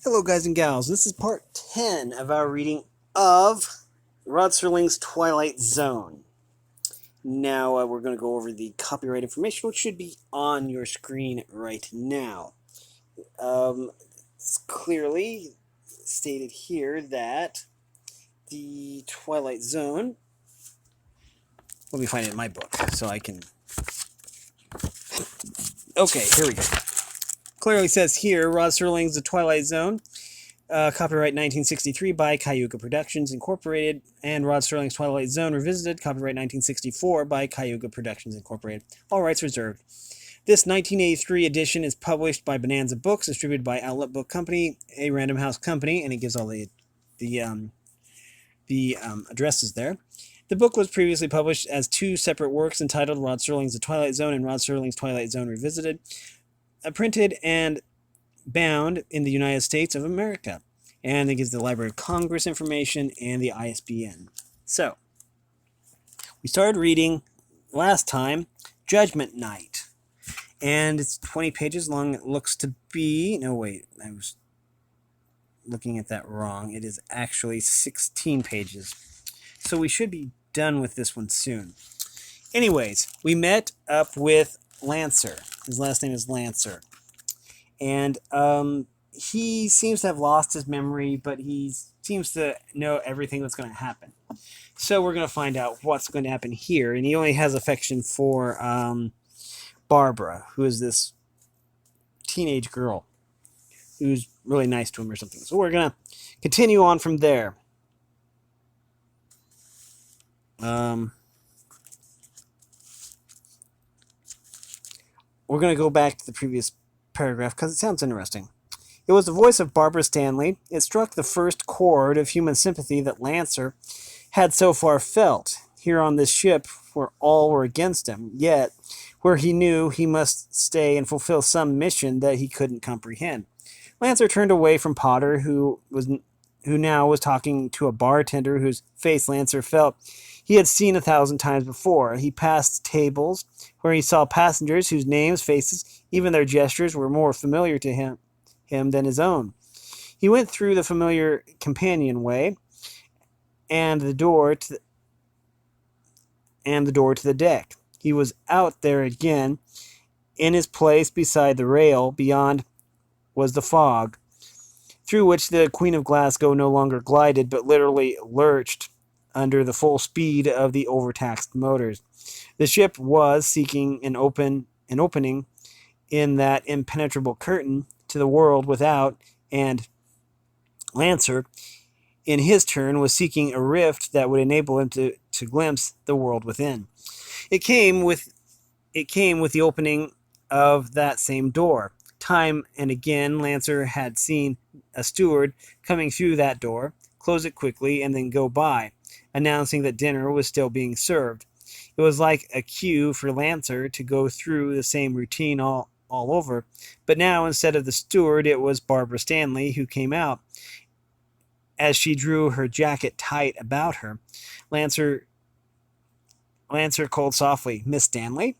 Hello, guys and gals. This is part 10 of our reading of Rod Serling's Twilight Zone. Now, we're going to go over the copyright information, which should be on your screen right now. It's clearly stated here that the Twilight Zone... Let me find it in my book so I can... Okay, here we go. Clearly says here, Rod Serling's The Twilight Zone, copyright 1963 by Cayuga Productions Incorporated, and Rod Serling's Twilight Zone Revisited, copyright 1964 by Cayuga Productions Incorporated. All rights reserved. This 1983 edition is published by Bonanza Books, distributed by Outlet Book Company, a Random House company, and it gives all the addresses there. The book was previously published as two separate works entitled Rod Serling's The Twilight Zone and Rod Serling's Twilight Zone Revisited, printed and bound in the United States of America. And it gives the Library of Congress information and the ISBN. So, we started reading last time Judgement Night. And it's 20 pages long. It looks to be... No, wait. I was looking at that wrong. It is actually 16 pages. So we should be done with this one soon. Anyways, we met up with Lancer. His last name is Lancer. And he seems to have lost his memory, but he seems to know everything that's going to happen. So we're going to find out what's going to happen here. And he only has affection for Barbara, who is this teenage girl who's really nice to him or something. So we're going to continue on from there. We're going to go back to the previous paragraph because it sounds interesting. It was the voice of Barbara Stanley. It struck the first chord of human sympathy that Lancer had so far felt. Here on this ship, where all were against him, yet where he knew he must stay and fulfill some mission that he couldn't comprehend. Lancer turned away from Potter, who now was talking to a bartender whose face Lancer felt he had seen 1,000 times before. He passed tables where he saw passengers whose names, faces, even their gestures were more familiar to him than his own. He went through the familiar companionway and the door to the deck. He was out there again. In his place beside the rail beyond was the fog, through which the Queen of Glasgow no longer glided, but literally lurched under the full speed of the overtaxed motors. The ship was seeking an opening in that impenetrable curtain to the world without, and Lancer, in his turn, was seeking a rift that would enable him to glimpse the world within. It came with the opening of that same door. Time and again, Lancer had seen a steward coming through that door, close it quickly, and then go by, announcing that dinner was still being served. It was like a cue for Lancer to go through the same routine all over, but now instead of the steward, it was Barbara Stanley who came out. As she drew her jacket tight about her, Lancer called softly, "Miss Stanley?"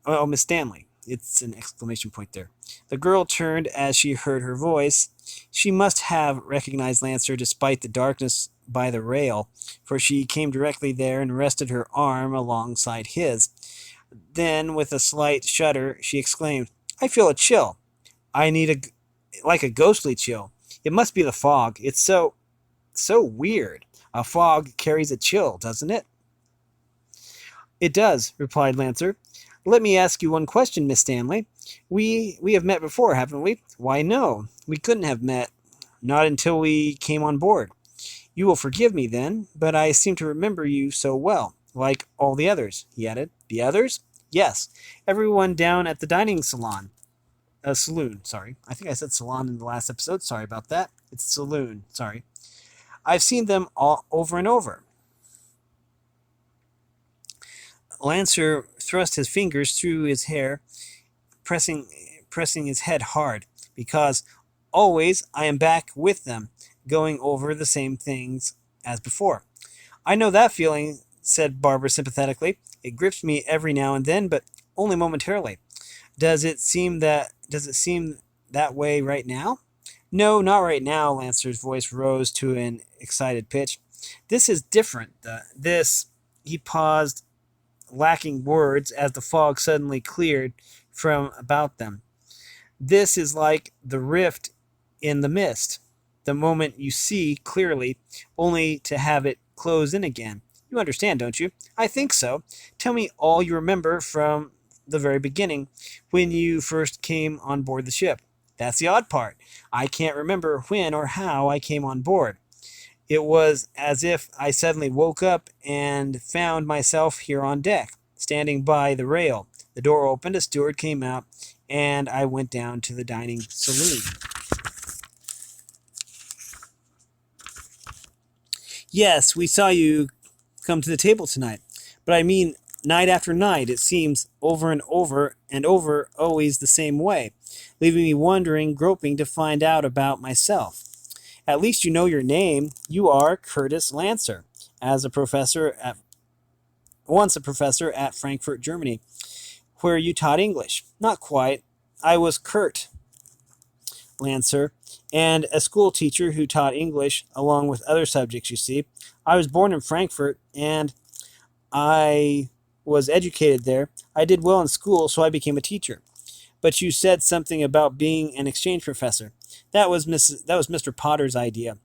"Oh, Miss Stanley." It's an exclamation point there. The girl turned as she heard her voice. She must have recognized Lancer despite the darkness by the rail, for she came directly there and rested her arm alongside his. Then, with a slight shudder, she exclaimed, "I feel a chill. I need like a ghostly chill. It must be the fog. It's so weird. A fog carries a chill, doesn't it?" "It does," replied Lancer. "Let me ask you one question, Miss Stanley. We have met before, haven't we?" "Why, no. We couldn't have met. Not until we came on board. You will forgive me, then, but I seem to remember you so well. Like all the others," he added. "The others?" "Yes. Everyone down at the dining salon. Saloon, sorry. I think I said salon in the last episode. Sorry about that. It's saloon, sorry. I've seen them all over and over." Lancer thrust his fingers through his hair, pressing his head hard. "Because always I am back with them, going over the same things as before." "I know that feeling," said Barbara sympathetically. "It grips me every now and then, but only momentarily. Does it seem that way right now?" No, not right now, Lancer's voice rose to an excited pitch. This is different. He paused, lacking words as the fog suddenly cleared from about them. This is like the rift in the mist, the moment you see clearly, only to have it close in again. You understand, don't you? I think so. Tell me all you remember from the very beginning, when you first came on board the ship. That's the odd part. I can't remember when or how I came on board. It was as if I suddenly woke up and found myself here on deck, standing by the rail. The door opened, a steward came out, and I went down to the dining saloon. Yes, we saw you come to the table tonight. But I mean, night after night, it seems over and over and over, always the same way, leaving me wondering, groping to find out about myself. At least you know your name. You are Curtis Lancer, as a professor at once a professor at Frankfurt, Germany, where you taught English. Not quite. I was Kurt Lancer, and a school teacher who taught English along with other subjects, you see. I was born in Frankfurt, and I was educated there. I did well in school, so I became a teacher. But you said something about being an exchange professor. That was Mr. Potter's idea,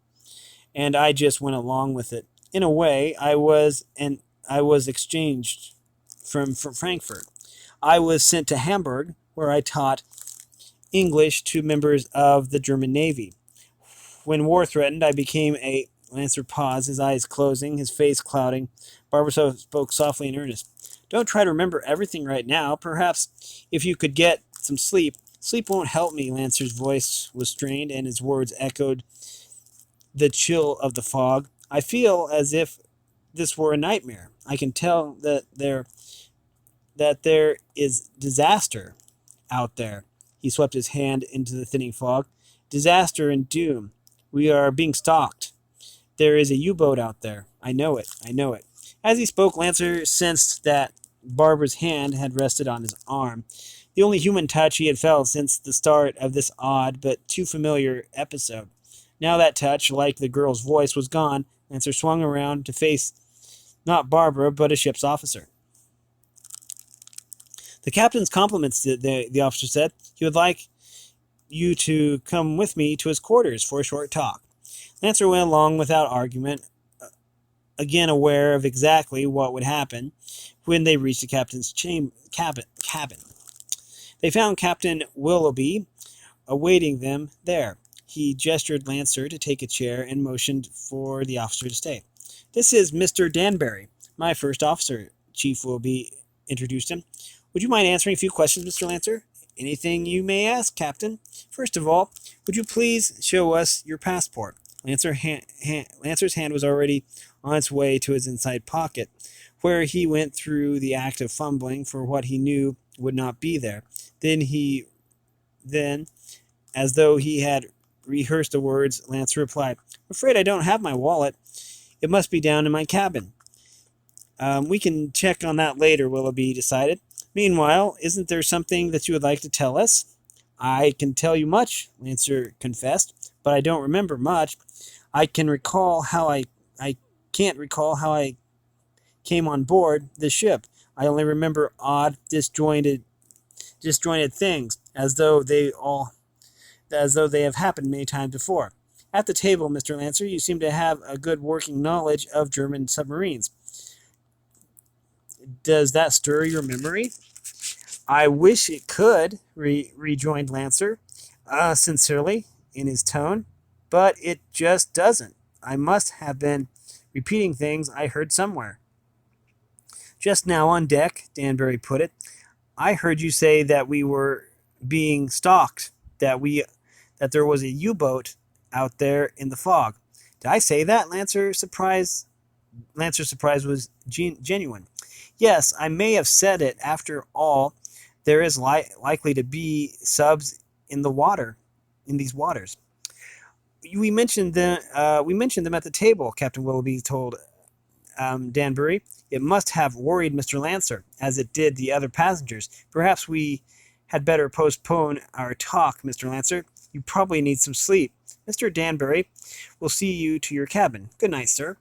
and I just went along with it. In a way, I was exchanged from Frankfurt. I was sent to Hamburg, where I taught English to members of the German Navy. When war threatened, I became a Lancer paused, his eyes closing, his face clouding. Barbara spoke softly and earnest. Don't try to remember everything right now. Perhaps if you could get some sleep. Sleep won't help me. Lancer's voice was strained, and his words echoed the chill of the fog. I feel as if this were a nightmare. I can tell that there is disaster out there. He swept his hand into the thinning fog. Disaster and doom. We are being stalked. There is a U-boat out there. I know it. I know it. As he spoke, Lancer sensed that Barbara's hand had rested on his arm, the only human touch he had felt since the start of this odd but too familiar episode. Now that touch, like the girl's voice, was gone. Lancer swung around to face not Barbara, but a ship's officer. The captain's compliments, the officer said. He would like you to come with me to his quarters for a short talk. Lancer went along without argument, again aware of exactly what would happen when they reached the captain's cabin. They found Captain Willoughby awaiting them there. He gestured Lancer to take a chair and motioned for the officer to stay. This is Mr. Danbury, my first officer, Chief Willoughby introduced him. Would you mind answering a few questions, Mr. Lancer? Anything you may ask, Captain. First of all, would you please show us your passport? Lancer's hand was already on its way to his inside pocket, where he went through the act of fumbling for what he knew would not be there. Then, as though he had rehearsed the words, Lancer replied, I'm afraid I don't have my wallet. It must be down in my cabin. We can check on that later, Willoughby decided. Meanwhile, isn't there something that you would like to tell us? I can tell you much, Lancer confessed, but I don't remember much. I can't recall how I came on board the ship. I only remember odd, disjointed things, as though they have happened many times before. At the table, Mr. Lancer, you seem to have a good working knowledge of German submarines. Does that stir your memory? I wish it could, rejoined Lancer, sincerely, in his tone, but it just doesn't. I must have been repeating things I heard somewhere. Just now on deck, Danbury put it, I heard you say that we were being stalked, that there was a U-boat out there in the fog. Did I say that? Lancer's surprise was genuine. Yes, I may have said it. After all, there is likely to be subs in these waters. We mentioned them at the table, Captain Willoughby told Danbury. It must have worried Mr. Lancer, as it did the other passengers. Perhaps we had better postpone our talk, Mr. Lancer. You probably need some sleep. Mr. Danbury will see you to your cabin. Good night, sir."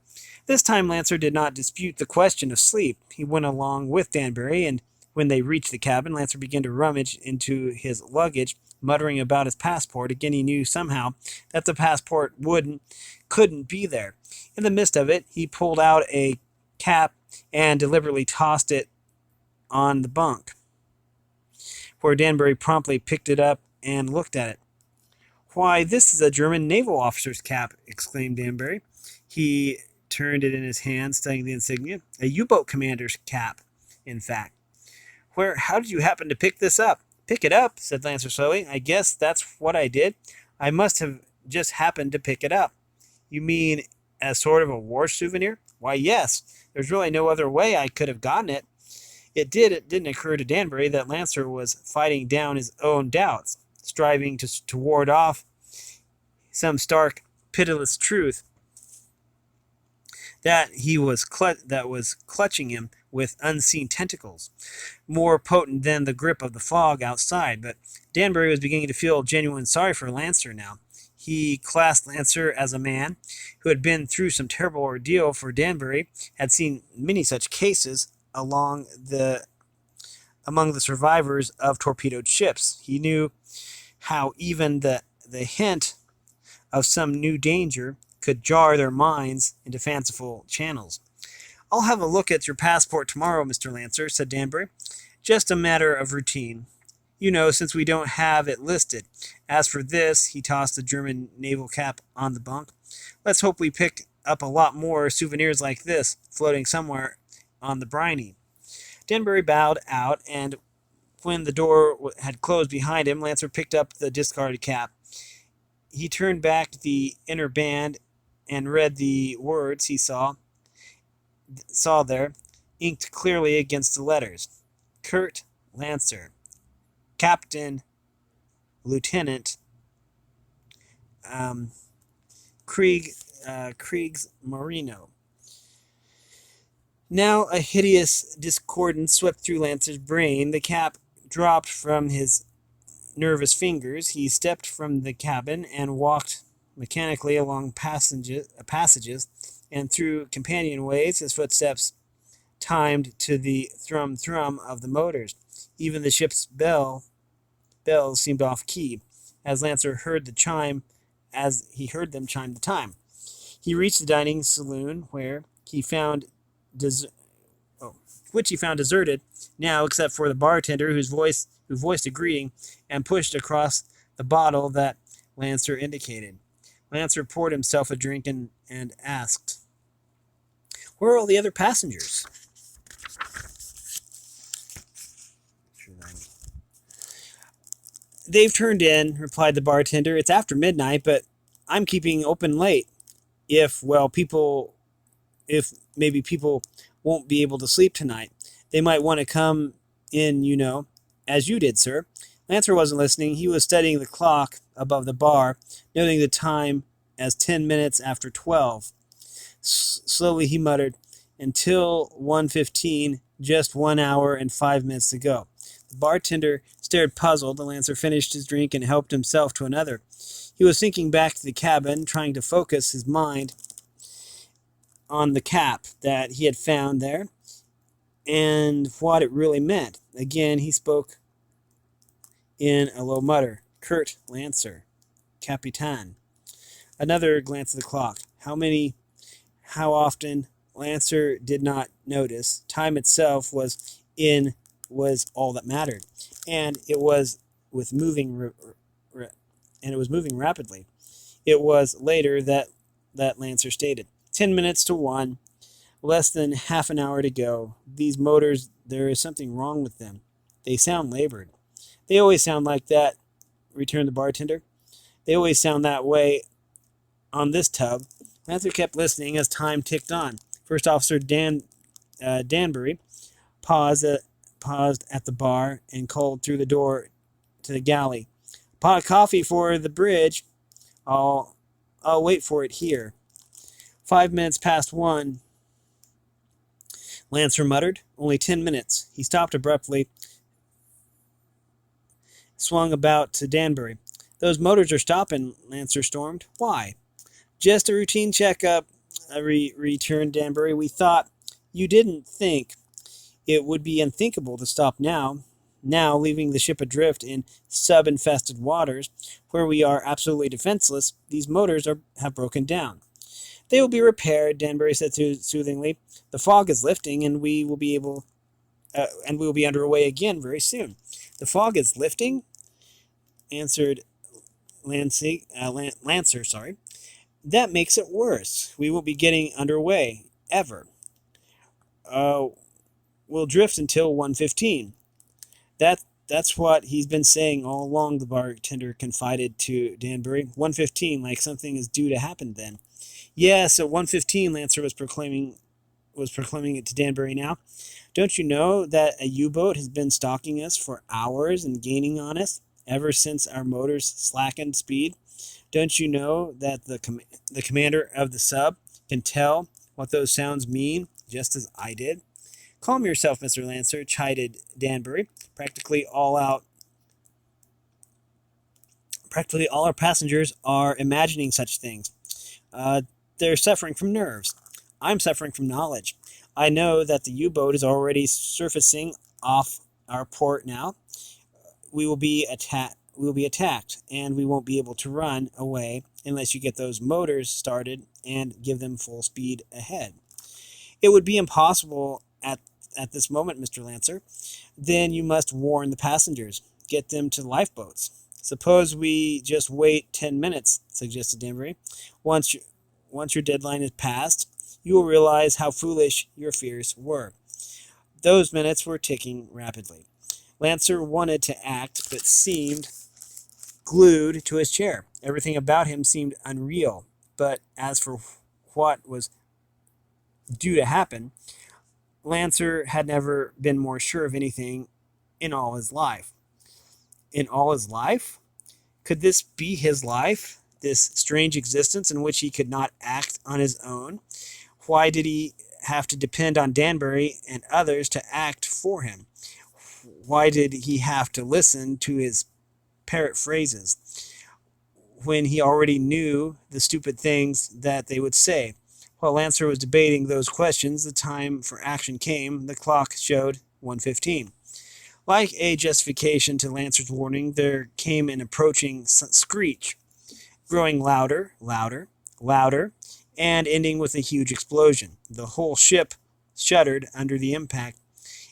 This time Lancer did not dispute the question of sleep. He went along with Danbury, and when they reached the cabin, Lancer began to rummage into his luggage, muttering about his passport. Again, he knew somehow that the passport couldn't be there. In the midst of it, he pulled out a cap and deliberately tossed it on the bunk, where Danbury promptly picked it up and looked at it. "Why, this is a German naval officer's cap," exclaimed Danbury. He turned it in his hand, studying the insignia. "A U-boat commander's cap, in fact. How did you happen to pick this up?" "Pick it up," said Lancer slowly. "I guess that's what I did. I must have just happened to pick it up." "You mean as sort of a war souvenir?" "Why, yes. There's really no other way I could have gotten it." It didn't occur to Danbury that Lancer was fighting down his own doubts, striving to ward off some stark, pitiless truth that was clutching him with unseen tentacles, more potent than the grip of the fog outside. But Danbury was beginning to feel genuine sorry for Lancer now. He classed Lancer as a man who had been through some terrible ordeal, for Danbury had seen many such cases among the survivors of torpedoed ships. He knew how even the hint of some new danger could jar their minds into fanciful channels. "I'll have a look at your passport tomorrow, Mr. Lancer," said Danbury. "Just a matter of routine, since we don't have it listed. As for this," he tossed the German naval cap on the bunk, "let's hope we pick up a lot more souvenirs like this floating somewhere on the briny." Danbury bowed out, and when the door had closed behind him, Lancer picked up the discarded cap. He turned back the inner band and read the words he saw there, inked clearly against the letters. Kurt Lancer, Captain, Lieutenant, Kriegsmarine. Now a hideous discordance swept through Lancer's brain. The cap dropped from his nervous fingers. He stepped from the cabin and walked mechanically along passages and through companionways, his footsteps timed to the thrum-thrum of the motors. Even the ship's bells seemed off-key, as Lancer heard them chime the time. He reached the dining saloon, which he found deserted now, except for the bartender, who voiced a greeting and pushed across the bottle that Lancer indicated. Lancer poured himself a drink and asked, "Where are all the other passengers?" "They've turned in," replied the bartender. "It's after midnight, but I'm keeping open late. If maybe people won't be able to sleep tonight, they might want to come in, as you did, sir." Lancer wasn't listening. He was studying the clock above the bar, noting the time as 10 minutes after 12. Slowly he muttered, "Until 1:15, just 1 hour and 5 minutes to go." The bartender stared puzzled. The Lancer finished his drink and helped himself to another. He was thinking back to the cabin, trying to focus his mind on the cap that he had found there and what it really meant. Again, he spoke in a low mutter. "Kurt Lancer, Capitan." Another glance at the clock. How often? Lancer did not notice. Time itself was all that mattered, and it was moving rapidly. It was later that Lancer stated, 10 minutes to 1, less than half an hour to go. These motors, there is something wrong with them. They sound labored." "They always sound like that," returned the bartender. "They always sound that way on this tub." Lancer kept listening as time ticked on. First Officer Danbury paused at the bar and called through the door to the galley, "Pot of coffee for the bridge. I'll wait for it here." 5 minutes past 1, Lancer muttered. "Only 10 minutes. He stopped abruptly, swung about to Danbury. Those motors are stopping, Lancer stormed. Why? Just a routine checkup, returned Danbury. We thought you didn't think it would be unthinkable to stop now. Now, leaving the ship adrift in sub-infested waters, where we are absolutely defenseless, these motors have broken down. They will be repaired, Danbury said soothingly. The fog is lifting, and we will be underway again very soon. The fog is lifting, answered Lancer. Sorry, that makes it worse. We won't be getting underway ever. Uh, we'll drift until 1:15. That's what he's been saying all along, the bartender confided to Danbury. 1:15, like something is due to happen then. Yes, at 1:15, Lancer was proclaiming it to Danbury now. Don't you know that a U-boat has been stalking us for hours and gaining on us ever since our motors slackened speed? Don't you know that the commander of the sub can tell what those sounds mean, just as I did? Calm yourself, Mr. Lancer, chided Danbury. Practically all our passengers are imagining such things. They're suffering from nerves. I'm suffering from knowledge. I know that the U-boat is already surfacing off our port now. We will be attacked, and we won't be able to run away unless you get those motors started and give them full speed ahead. It would be impossible at this moment, Mr. Lancer. Then you must warn the passengers. Get them to lifeboats. Suppose we just wait 10 minutes, suggested Danbury. Once your deadline is passed, you will realize how foolish your fears were. Those minutes were ticking rapidly. Lancer wanted to act, but seemed glued to his chair. Everything about him seemed unreal. But as for what was due to happen, Lancer had never been more sure of anything in all his life. In all his life? Could this be his life? This strange existence in which he could not act on his own? Why did he have to depend on Danbury and others to act for him? Why did he have to listen to his parrot phrases when he already knew the stupid things that they would say? While Lancer was debating those questions, the time for action came. The clock showed 1:15. Like a justification to Lancer's warning, there came an approaching screech, growing louder, and ending with a huge explosion. The whole ship shuddered under the impact.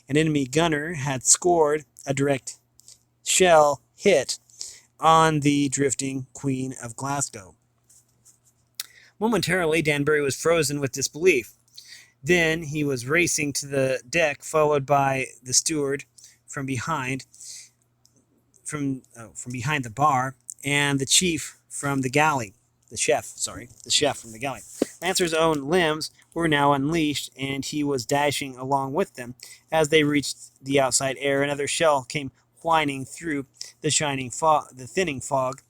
An enemy gunner had scored a direct shell hit on the drifting Queen of Glasgow. Momentarily, Danbury was frozen with disbelief. Then he was racing to the deck, followed by the steward from behind the bar, and the chief from the galley. The chef from the galley. Lancer's own limbs were now unleashed, and he was dashing along with them. As they reached the outside air, another shell came whining through the thinning fog,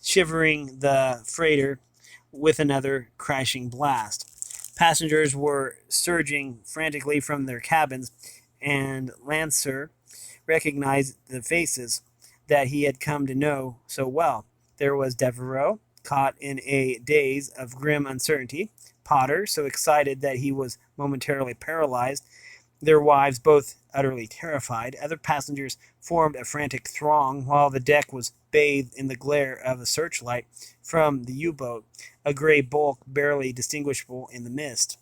shivering the freighter with another crashing blast. Passengers were surging frantically from their cabins, and Lancer recognized the faces that he had come to know so well. There was Devereaux, caught in a daze of grim uncertainty; Potter, so excited that he was momentarily paralyzed; their wives both utterly terrified. Other passengers formed a frantic throng, while the deck was bathed in the glare of a searchlight from the U-boat, a gray bulk barely distinguishable in the mist.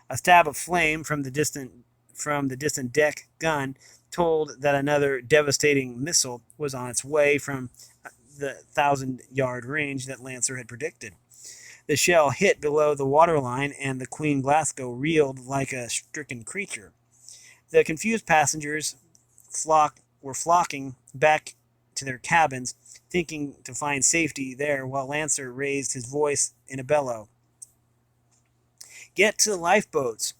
A stab of flame from the distant deck gun told that another devastating missile was on its way from the 1,000-yard range that Lancer had predicted. The shell hit below the waterline, and the Queen Glasgow reeled like a stricken creature. The confused passengers were flocking back to their cabins, thinking to find safety there, while Lancer raised his voice in a bellow. Get to the lifeboats.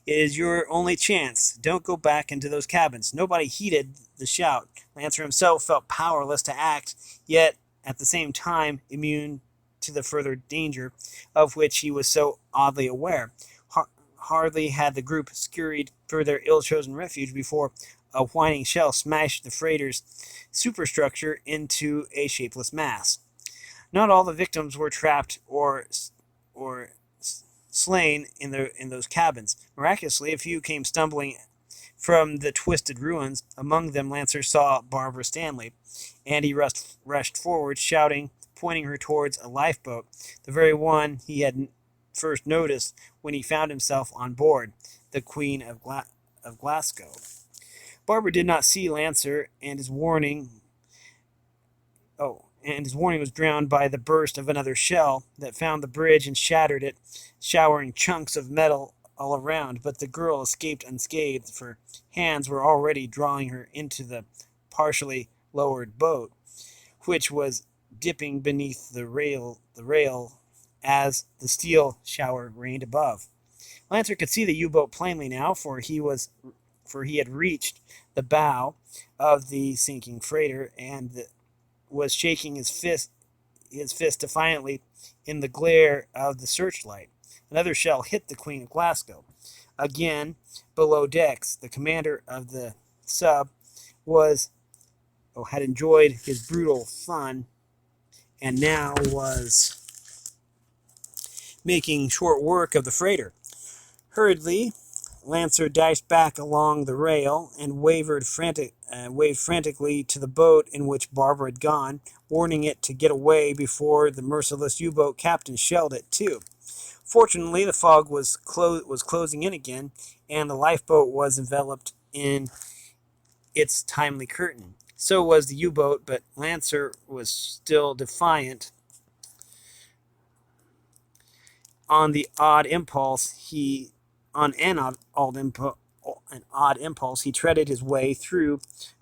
It is your only chance. Don't go back into those cabins. Nobody heeded the shout. Lancer himself felt powerless to act, yet at the same time immune to the further danger of which he was so oddly aware. Hardly had the group scurried for their ill-chosen refuge before A whining shell smashed the freighter's superstructure into a shapeless mass. Not all the victims were trapped or slain in those cabins. Miraculously, a few came stumbling from the twisted ruins. Among them, Lancer saw Barbara Stanley, and he rushed forward, shouting, pointing her towards a lifeboat, the very one he had first noticed when he found himself on board, the Queen of Glasgow. Barbara did not see Lancer, and his warning was drowned by the burst of another shell that found the bridge and shattered it, showering chunks of metal all around. But the girl escaped unscathed, for hands were already drawing her into the partially lowered boat, which was dipping beneath the rail as the steel shower rained above. Lancer could see the U-boat plainly now, for he had reached the bow of the sinking freighter and was shaking his fist defiantly in the glare of the searchlight. Another shell hit the Queen of Glasgow. Again, below decks, the commander of the sub had enjoyed his brutal fun and now was making short work of the freighter. Hurriedly, Lancer dashed back along the rail and waved frantically to the boat in which Barbara had gone, warning it to get away before the merciless U-boat captain shelled it too. Fortunately, the fog was closing in again, and the lifeboat was enveloped in its timely curtain. So was the U-boat, but Lancer was still defiant. On an odd impulse, he treaded his way through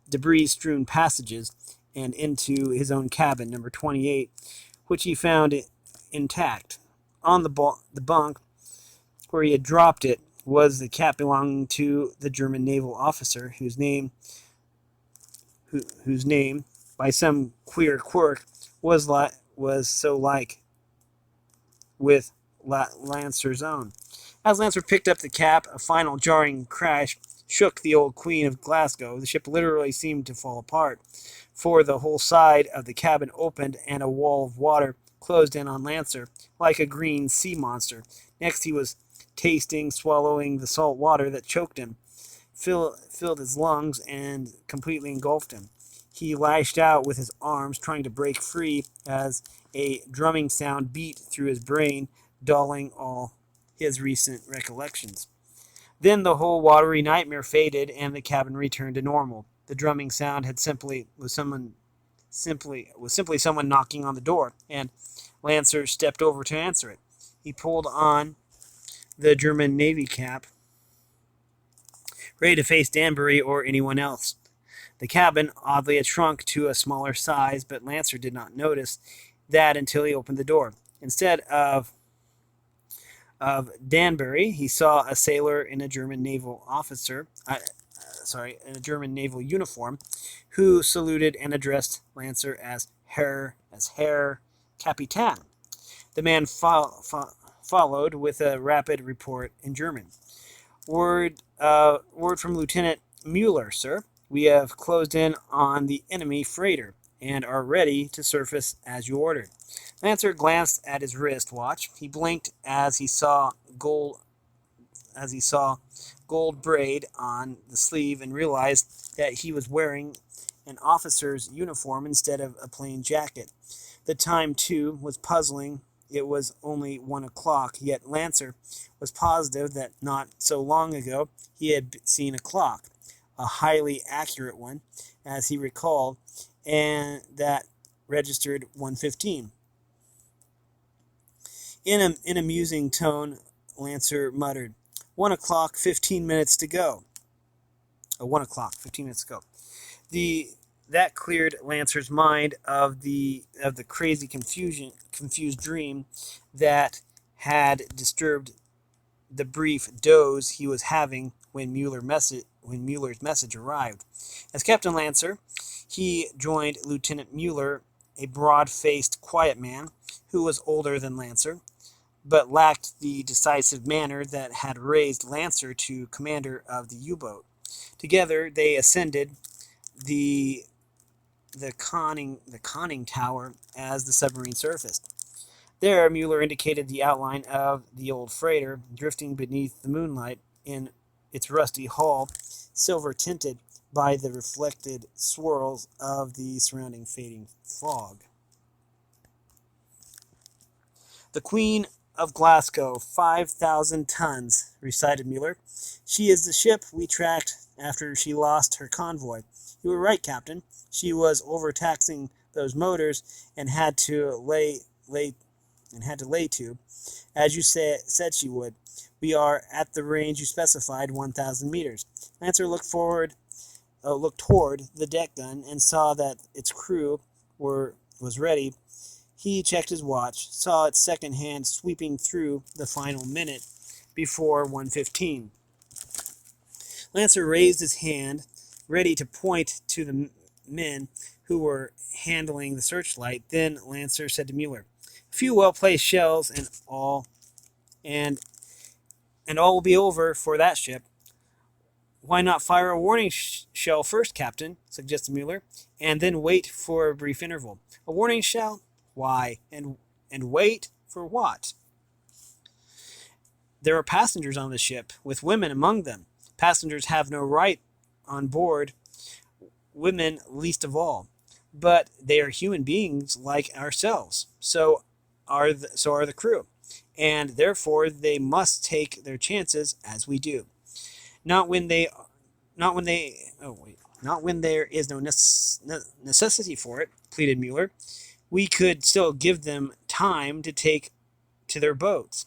debris-strewn passages and into his own cabin, number 28, which he found intact. On the bunk where he had dropped it was the cap belonging to the German naval officer, whose name, by some queer quirk, was so like with Lancer's own. As Lancer picked up the cap, a final jarring crash shook the old Queen of Glasgow. The ship literally seemed to fall apart, for the whole side of the cabin opened and a wall of water closed in on Lancer like a green sea monster. Next he was swallowing the salt water that choked him, filled his lungs, and completely engulfed him. He lashed out with his arms, trying to break free as a drumming sound beat through his brain, dulling all his recent recollections. Then the whole watery nightmare faded, and the cabin returned to normal. The drumming sound was simply someone knocking on the door, and Lancer stepped over to answer it. He pulled on the German Navy cap, ready to face Danbury or anyone else. The cabin, oddly, had shrunk to a smaller size, but Lancer did not notice that until he opened the door. Instead of Danbury, he saw a sailor in a German naval uniform, who saluted and addressed Lancer as Herr Kapitän. The man followed with a rapid report in German. Word from Lieutenant Mueller, sir. We have closed in on the enemy freighter and are ready to surface as you ordered. Lancer glanced at his wrist watch. He blinked as he saw gold braid on the sleeve and realized that he was wearing an officer's uniform instead of a plain jacket. The time, too, was puzzling. It was only 1 o'clock, yet Lancer was positive that not so long ago he had seen a clock, a highly accurate one, as he recalled, and that registered 1:15. In an amusing tone, Lancer muttered, 1 o'clock, 15 minutes to go. 1 o'clock, 15 minutes to go. That cleared Lancer's mind of the crazy confused dream that had disturbed the brief doze he was having when Mueller's message arrived. As Captain Lancer, he joined Lieutenant Mueller, a broad-faced, quiet man who was older than Lancer, but lacked the decisive manner that had raised Lancer to commander of the U-boat. Together, they ascended the conning tower as the submarine surfaced. There, Mueller indicated the outline of the old freighter drifting beneath the moonlight in its rusty hull, silver tinted by the reflected swirls of the surrounding fading fog. The Queen of Glasgow, 5,000 tons, recited Mueller. She is the ship we tracked after she lost her convoy. You were right, Captain. She was overtaxing those motors and had to lay to, as you said she would. We are at the range you specified, 1,000 meters. Lancer looked toward the deck gun and saw that its crew was ready. He checked his watch, saw its second hand sweeping through the final minute before 1:15. Lancer raised his hand, ready to point to the men who were handling the searchlight. Then Lancer said to Mueller, "A few well-placed shells and all will be over for that ship." "Why not fire a warning shell first, Captain?" suggested Mueller, "and then wait for a brief interval." "A warning shell? Why? And wait for what?" "There are passengers on the ship, with women among them. Passengers have no right on board, women least of all. But they are human beings like ourselves. So are the crew, and therefore they must take their chances as we do. Not when there is no necessity for it," pleaded Mueller. "We could still give them time to take to their boats,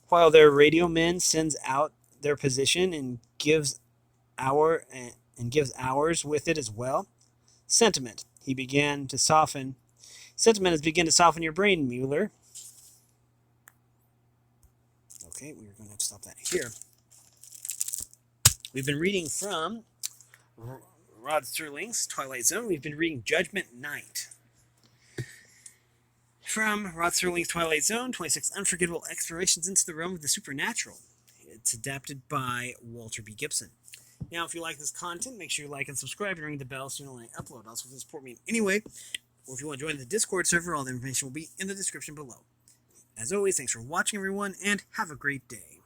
while their radio man sends out their position and gives ours with it as well. Sentiment has begun to soften your brain, Mueller." Okay, we're going to have to stop that here. We've been reading from Rod Serling's Twilight Zone. We've been reading Judgement Night. From Rod Serling's Twilight Zone, 26 Unforgettable Explorations into the Realm of the Supernatural. It's adapted by Walter B. Gibson. Now, if you like this content, make sure you like and subscribe and ring the bell so you know when I upload. Also, if you support me in any way, or if you want to join the Discord server, all the information will be in the description below. As always, thanks for watching, everyone, and have a great day.